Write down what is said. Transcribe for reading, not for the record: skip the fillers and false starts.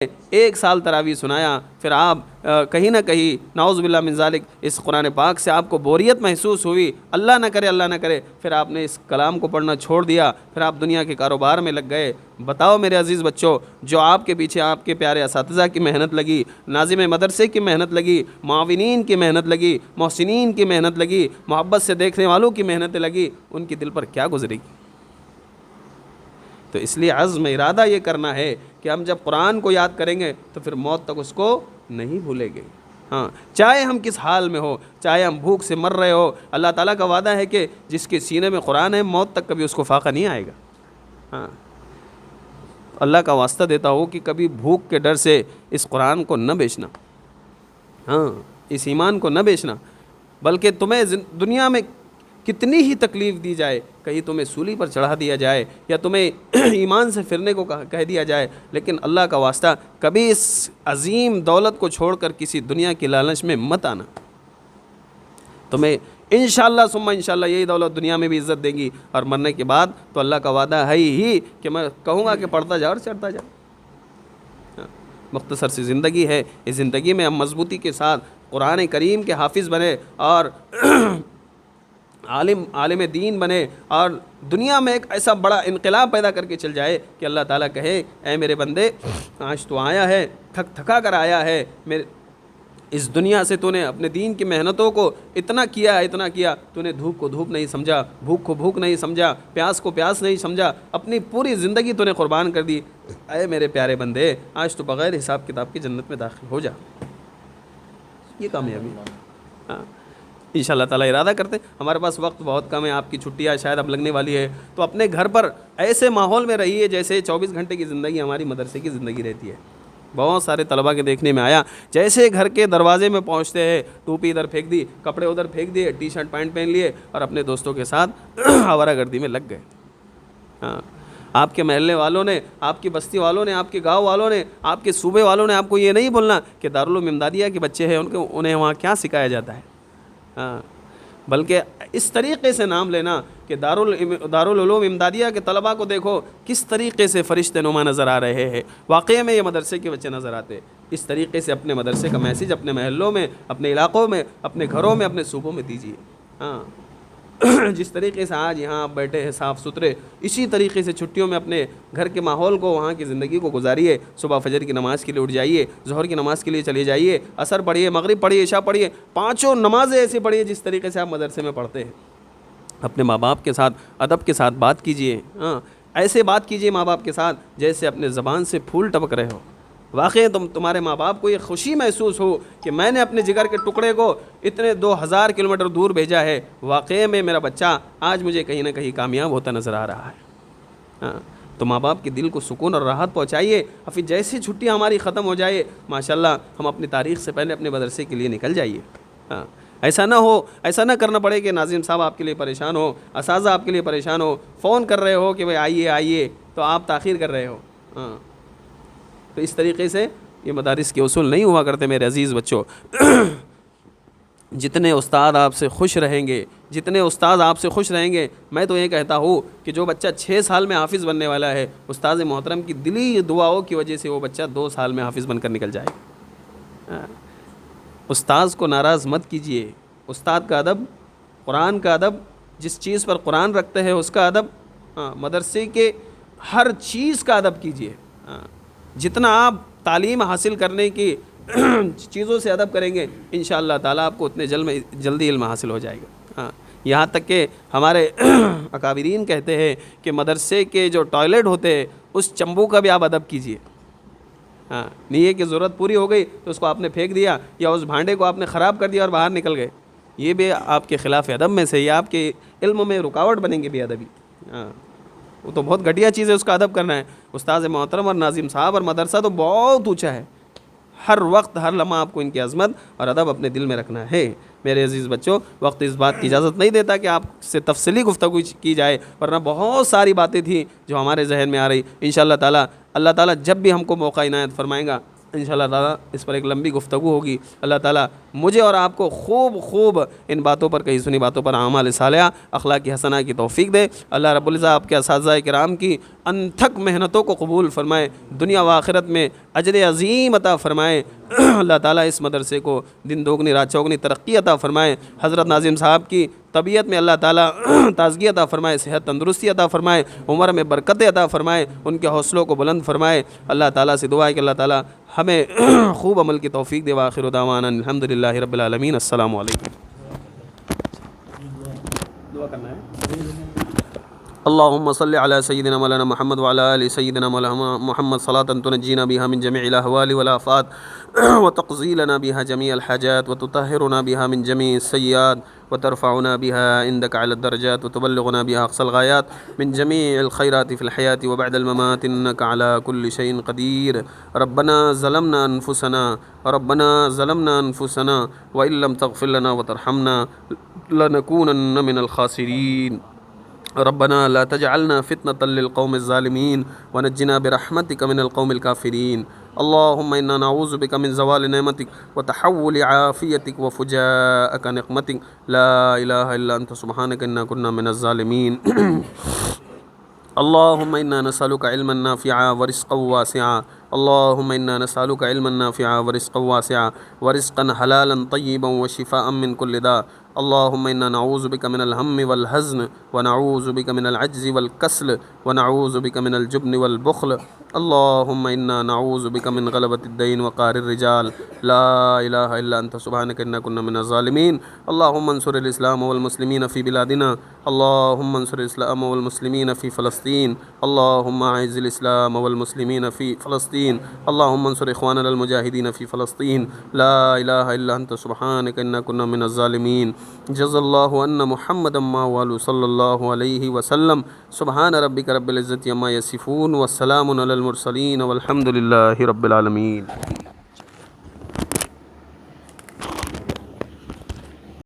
ایک سال تراویح سنایا، پھر آپ کہیں نہ کہیں نعوذ باللہ من ذالک اس قرآن پاک سے آپ کو بوریت محسوس ہوئی، اللہ نہ کرے پھر آپ نے اس کلام کو پڑھنا چھوڑ دیا، پھر آپ دنیا کے کاروبار میں لگ گئے۔ بتاؤ میرے عزیز بچوں، جو آپ کے پیچھے آپ کے پیارے اساتذہ کی محنت لگی، ناظم مدرسے کی محنت لگی، معاونین کی محنت لگی، محسنین کی محنت لگی، محبت سے دیکھنے والوں کی محنت لگی، ان کی دل پر کیا گزرے گی؟ تو اس لیے عزم ارادہ یہ کرنا ہے کہ ہم جب قرآن کو یاد کریں گے تو پھر موت تک اس کو نہیں بھولیں گے۔ ہاں، چاہے ہم کس حال میں ہو، چاہے ہم بھوک سے مر رہے ہو، اللہ تعالیٰ کا وعدہ ہے کہ جس کے سینے میں قرآن ہے موت تک کبھی اس کو فاقہ نہیں آئے گا۔ ہاں، اللہ کا واسطہ دیتا ہو کہ کبھی بھوک کے ڈر سے اس قرآن کو نہ بیچنا، ہاں، اس ایمان کو نہ بیچنا، بلکہ تمہیں دنیا میں کتنی ہی تکلیف دی جائے، کہیں تمہیں سولی پر چڑھا دیا جائے یا تمہیں ایمان سے پھرنے کو کہہ دیا جائے، لیکن اللہ کا واسطہ کبھی اس عظیم دولت کو چھوڑ کر کسی دنیا کی لالچ میں مت آنا۔ تمہیں انشاءاللہ ثم انشاءاللہ یہی دولت دنیا میں بھی عزت دے گی، اور مرنے کے بعد تو اللہ کا وعدہ ہے ہی کہ میں کہوں گا کہ پڑھتا جا اور چڑھتا جا۔ مختصر سی زندگی ہے، اس زندگی میں ہم مضبوطی کے ساتھ قرآن کریم کے حافظ بنے اور عالم دین بنے، اور دنیا میں ایک ایسا بڑا انقلاب پیدا کر کے چل جائے کہ اللہ تعالیٰ کہے اے میرے بندے، آج تو آیا ہے، تھکا کر آیا ہے، اس دنیا سے تو نے اپنے دین کی محنتوں کو اتنا کیا، تو نے دھوپ کو دھوپ نہیں سمجھا، بھوک کو بھوک نہیں سمجھا، پیاس کو پیاس نہیں سمجھا، اپنی پوری زندگی تو نے قربان کر دی، اے میرے پیارے بندے، آج تو بغیر حساب کتاب کی جنت میں داخل ہو جا۔ یہ کامیابی۔ ہاں، انشاءاللہ تعالیٰ ارادہ کرتے، ہمارے پاس وقت بہت کم ہے، آپ کی چھٹیاں شاید اب لگنے والی ہے، تو اپنے گھر پر ایسے ماحول میں رہیے جیسے 24 گھنٹے کی زندگی ہماری مدرسے کی زندگی رہتی ہے۔ بہت سارے طلباء کے دیکھنے میں آیا، جیسے گھر کے دروازے میں پہنچتے ہیں، ٹوپی ادھر پھینک دی، کپڑے ادھر پھینک دیے، ٹی شرٹ پینٹ پہن لیے اور اپنے دوستوں کے ساتھ آوارہ گردی میں لگ گئے۔ ہاں، آپ کے محلے والوں نے، آپ کی بستی والوں نے، آپ کے گاؤں والوں نے، آپ کے صوبے والوں نے آپ کو یہ نہیں بولنا کہ دارالعلوم امدادیہ کے بچے ہیں انہیں وہاں کیا سکھایا جاتا ہے، ہاں، بلکہ اس طریقے سے نام لینا کہ دارالعلوم امدادیہ کے طلباء کو دیکھو کس طریقے سے فرشتے نما نظر آ رہے ہیں، واقعے میں یہ مدرسے کے بچے نظر آتے، اس طریقے سے اپنے مدرسے کا میسیج اپنے محلوں میں، اپنے علاقوں میں، اپنے گھروں میں، اپنے صوبوں میں دیجیے۔ ہاں، جس طریقے سے آج یہاں آپ بیٹھے ہیں صاف ستھرے، اسی طریقے سے چھٹیوں میں اپنے گھر کے ماحول کو، وہاں کی زندگی کو گزاریے۔ صبح فجر کی نماز کے لیے اٹھ جائیے، ظہر کی نماز کے لیے چلے جائیے، عصر پڑھیے، مغرب پڑھیے، عشاء پڑھیے، پانچوں نمازیں ایسی پڑھیے جس طریقے سے آپ مدرسے میں پڑھتے ہیں۔ اپنے ماں باپ کے ساتھ ادب کے ساتھ بات کیجیے، ہاں، ایسے بات کیجیے ماں باپ کے ساتھ جیسے اپنے زبان سے پھول ٹپک رہے ہو۔ واقعی تمہارے ماں باپ کو یہ خوشی محسوس ہو کہ میں نے اپنے جگر کے ٹکڑے کو اتنے 2000 کلومیٹر دور بھیجا ہے، واقعی میں میرا بچہ آج مجھے کہیں نہ کہیں کامیاب ہوتا نظر آ رہا ہے۔ ہاں، تو ماں باپ کے دل کو سکون اور راحت پہنچائیے، اور پھر جیسی چھٹیاں ہماری ختم ہو جائے ماشاءاللہ ہم اپنی تاریخ سے پہلے اپنے مدرسے کے لیے نکل جائیے۔ ہاں، ایسا نہ کرنا پڑے کہ ناظم صاحب آپ کے لیے پریشان ہو، اساتذہ آپ کے لیے پریشان ہو، فون کر رہے ہو کہ بھائی آئیے تو آپ تاخیر کر رہے ہو۔ ہاں، تو اس طریقے سے یہ مدارس کے اصول نہیں ہوا کرتے میرے عزیز بچوں۔ جتنے استاد آپ سے خوش رہیں گے، جتنے استاد آپ سے خوش رہیں گے، میں تو یہ کہتا ہوں کہ جو بچہ 6 سال میں حافظ بننے والا ہے، استاد محترم کی دلی دعاؤں کی وجہ سے وہ بچہ 2 سال میں حافظ بن کر نکل جائے گا۔ استاذ کو ناراض مت کیجیے، استاد کا ادب، قرآن کا ادب، جس چیز پر قرآن رکھتے ہیں اس کا ادب، مدرسے کے ہر چیز کا ادب کیجیے۔ جتنا آپ تعلیم حاصل کرنے کی چیزوں سے ادب کریں گے انشاءاللہ تعالیٰ آپ کو اتنے جلدی علم حاصل ہو جائے گا۔ یہاں تک کہ ہمارے اکابرین کہتے ہیں کہ مدرسے کے جو ٹوائلٹ ہوتے ہیں اس چمبو کا بھی آپ ادب کیجیے۔ ہاں، نہیں ہے کہ ضرورت پوری ہو گئی تو اس کو آپ نے پھینک دیا یا اس بھانڈے کو آپ نے خراب کر دیا اور باہر نکل گئے، یہ بھی آپ کے خلاف ادب میں سے، یہ آپ کے علم میں رکاوٹ بنیں گے بے ادبی۔ ہاں، وہ تو بہت گھٹیا چیز ہے، اس کا ادب کرنا ہے۔ استاد محترم اور ناظم صاحب اور مدرسہ تو بہت اونچا ہے، ہر وقت ہر لمحہ آپ کو ان کی عظمت اور ادب اپنے دل میں رکھنا ہے۔ میرے عزیز بچوں، وقت اس بات کی اجازت نہیں دیتا کہ آپ سے تفصیلی گفتگو کی جائے، ورنہ بہت ساری باتیں تھیں جو ہمارے ذہن میں آ رہی۔ انشاءاللہ تعالیٰ اللہ تعالیٰ جب بھی ہم کو موقع عنایت فرمائے گا انشاءاللہ تعالیٰ اس پر ایک لمبی گفتگو ہوگی۔ اللہ تعالیٰ مجھے اور آپ کو خوب ان باتوں پر، کہی سنی باتوں پر اعمال صالحہ اخلاق حسنہ کی توفیق دے۔ اللہ رب العزت آپ کے اساتذہ کرام کی انتھک محنتوں کو قبول فرمائے، دنیا و آخرت میں اجر عظیم عطا فرمائے۔ اللہ تعالیٰ اس مدرسے کو دن دوگنی رات چوگنی ترقی عطا فرمائے۔ حضرت ناظم صاحب کی طبیعت میں اللہ تعالیٰ تازگی عطا فرمائے، صحت تندرستی عطا فرمائے، عمر میں برکت عطا فرمائے، ان کے حوصلوں کو بلند فرمائے۔ اللہ تعالیٰ سے دعا ہے کہ اللہ تعالیٰ ہمیں خوب عمل کی توفیق دے۔ وآخر دعوانا الحمدللہ رب العالمین۔ السلام علیکم۔ دعا کرنا ہے۔ اللهم صل على سيدنا مولانا محمد وعلى آل سيدنا مولانا محمد صلاة تنجينا بها من جميع الأهوال والآفات وتقضي لنا بها جميع الحاجات وتطهرنا بها من جميع السيئات وترفعنا بها عندك على الدرجات وتبلغنا بها أقصى الغايات من جميع الخيرات في الحياة وبعد الممات إنك على كل شيء قدير. ربنا ظلمنا أنفسنا وإن لم تغفر لنا وترحمنا لنكونن من الخاسرين. ربنا لا تجعلنا فتنة للقوم الظالمين ونجنا برحمتك من القوم الكافرين. اللهم إنا نعوذ بك من زوال نعمتك وتحول عافيتك وفجاءة نقمتك. لا إله إلا أنت سبحانك إنا كنا من الظالمين. اللهم إنا نسألك علما نافعا ورزقا واسعا. اللهم إنا نسألك علما نافعا ورزقا واسعا ورزقا حلالا طيبا وشفاء من كل داء. اللهم إنا نعوذ بك من الهم والحزن ونعوذ بك من العجز والكسل ونعوذ بك من الجبن والبخل. اللهم إنا نعوذ بك من غلبة الدين وقهر الرجال. لا إله إلا أنت سبحانك إنا كنا من الظالمين. اللهم انصر الإسلام والمسلمين في بلادنا. اللهم انصر الإسلام والمسلمين في فلسطين. اللهم أعز الإسلام والمسلمين في فلسطين. اللهم انصر إخواننا المجاهدين في فلسطين. لا إله إلا أنت سبحانك إنا كنا من الظالمين. جزا الله أن محمدا ما والو صلى الله عليه وسلم. سبحان ربك رب العزة عما يصفون والسلام على المرسلين والحمد لله رب العالمين.